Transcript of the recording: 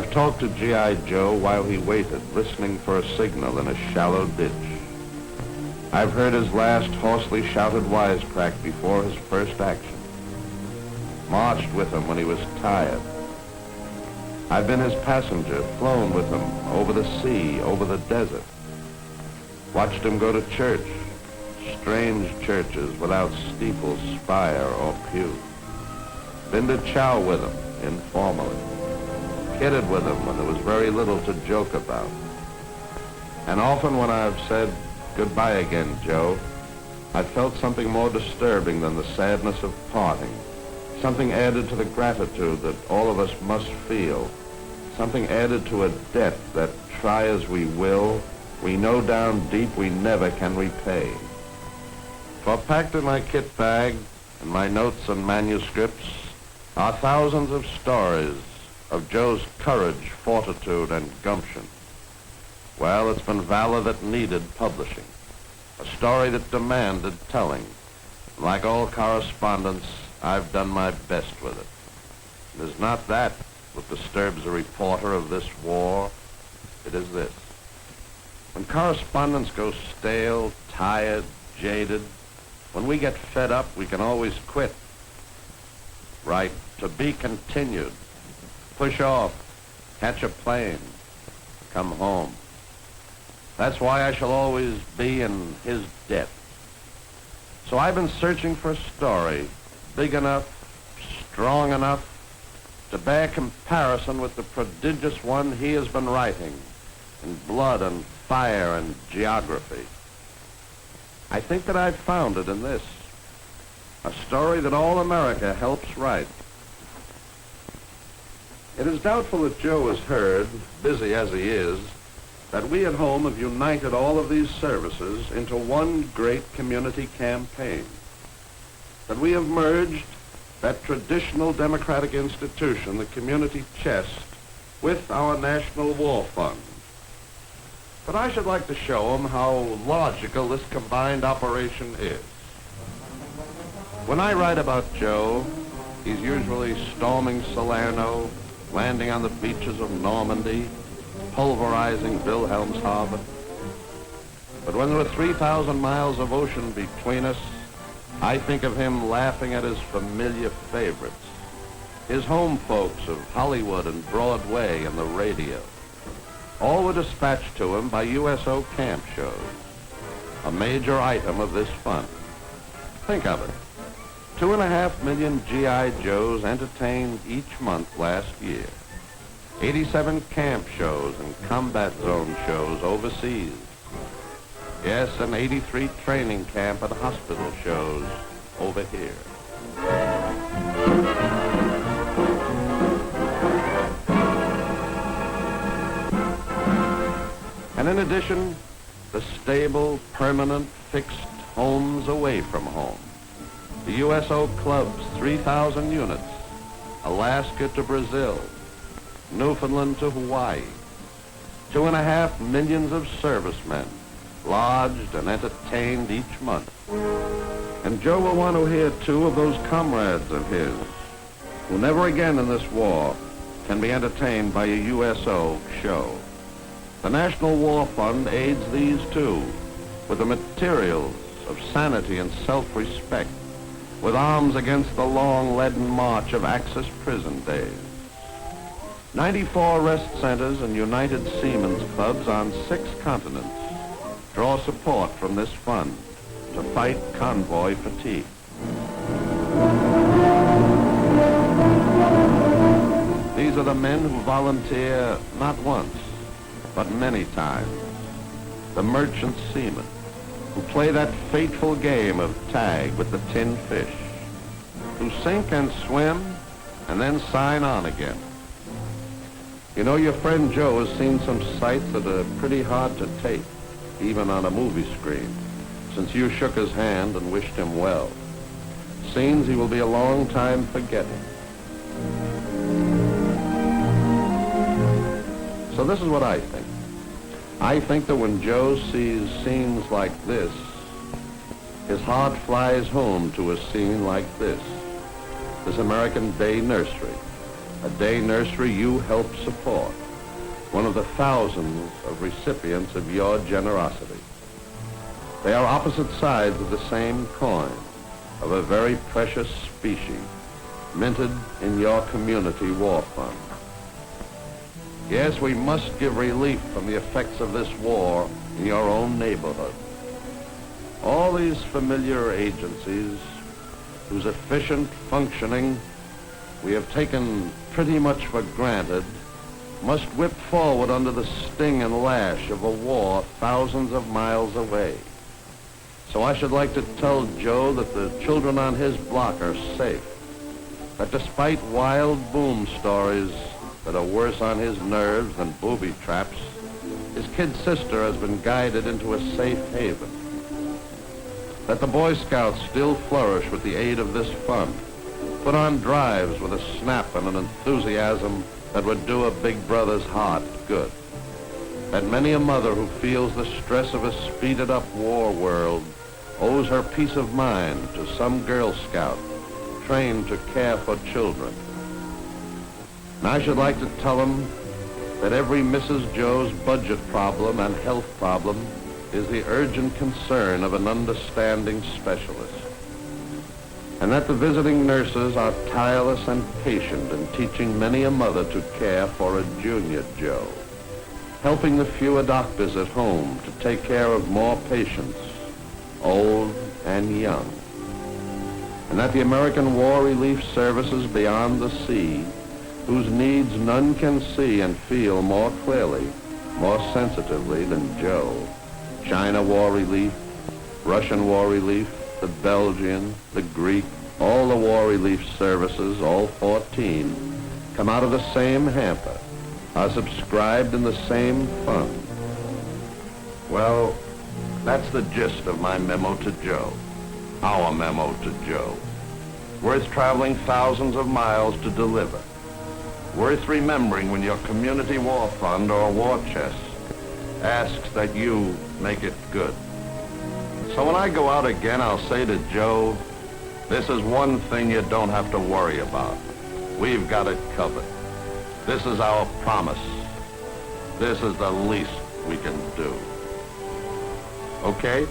I've talked to G.I. Joe while he waited, listening for a signal in a shallow ditch. I've heard his last hoarsely shouted wisecrack before his first action. Marched with him when he was tired. I've been his passenger, flown with him over the sea, over the desert. Watched him go to church, strange churches without steeple, spire, or pew. Been to chow with him, informally. Kidded with him when there was very little to joke about. And often when I've said, "Goodbye again, Joe," I felt something more disturbing than the sadness of parting. Something added to the gratitude that all of us must feel. Something added to a debt that, try as we will, we know down deep we never can repay. For packed in my kit bag and my notes and manuscripts are thousands of stories of Joe's courage, fortitude, and gumption. Well, it's been valor that needed publishing, a story that demanded telling. Like all correspondence, I've done my best with it. It is not that what disturbs a reporter of this war. It is this. When correspondence goes stale, tired, jaded, when we get fed up, we can always quit. Right, to be continued. Push off, catch a plane, come home. That's why I shall always be in his debt. So I've been searching for a story big enough, strong enough to bear comparison with the prodigious one he has been writing in blood and fire and geography. I think that I've found it in this, a story that all America helps write. It is doubtful that Joe has heard, busy as he is, that we at home have united all of these services into one great community campaign. That we have merged that traditional democratic institution, the community chest, with our National War Fund. But I should like to show him how logical this combined operation is. When I write about Joe, he's usually storming Salerno, landing on the beaches of Normandy, pulverizing Wilhelmshaven. But when there are 3,000 miles of ocean between us, I think of him laughing at his familiar favorites, his home folks of Hollywood and Broadway and the radio. All were dispatched to him by USO camp shows, a major item of this fund. Think of it. 2.5 million G.I. Joes entertained each month last year. 87 camp shows and combat zone shows overseas. Yes, and 83 training camp and hospital shows over here. And in addition, the stable, permanent, fixed homes away from home. The USO club's 3,000 units, Alaska to Brazil, Newfoundland to Hawaii, 2.5 million of servicemen, lodged and entertained each month. And Joe will want to hear, too, of those comrades of his, who never again in this war can be entertained by a USO show. The National War Fund aids these, too, with the materials of sanity and self-respect, with arms against the long leaden march of Axis prison days. 94 rest centers and United Seamen's Clubs on 6 continents draw support from this fund to fight convoy fatigue. These are the men who volunteer not once, but many times. The merchant seamen who play that fateful game of tag with the tin fish, who sink and swim and then sign on again. You know, your friend Joe has seen some sights that are pretty hard to take, even on a movie screen, since you shook his hand and wished him well. Scenes he will be a long time forgetting. So this is what I think. I think that when Joe sees scenes like this, his heart flies home to a scene like this American Bay nursery, a day nursery you help support, one of the thousands of recipients of your generosity. They are opposite sides of the same coin, of a very precious species, minted in your community war fund. Yes, we must give relief from the effects of this war in your own neighborhood. All these familiar agencies whose efficient functioning we have taken pretty much for granted must whip forward under the sting and lash of a war thousands of miles away. So I should like to tell Joe that the children on his block are safe, that despite wild boom stories that are worse on his nerves than booby traps, his kid sister has been guided into a safe haven, that the Boy Scouts still flourish with the aid of this fund, put on drives with a snap and an enthusiasm that would do a big brother's heart good, that many a mother who feels the stress of a speeded-up war world owes her peace of mind to some Girl Scout trained to care for children. And I should like to tell them that every Mrs. Joe's budget problem and health problem is the urgent concern of an understanding specialist, and that the visiting nurses are tireless and patient in teaching many a mother to care for a junior Joe, helping the fewer doctors at home to take care of more patients, old and young, and that the American War Relief Services beyond the sea, whose needs none can see and feel more clearly, more sensitively than Joe, China War Relief, Russian War Relief, the Belgian, the Greek, all the war relief services, all 14, come out of the same hamper, are subscribed in the same fund. Well, that's the gist of my memo to Joe, our memo to Joe. Worth traveling thousands of miles to deliver. Worth remembering when your community war fund or war chest asks that you make it good. So when I go out again, I'll say to Joe, this is one thing you don't have to worry about. We've got it covered. This is our promise. This is the least we can do. Okay?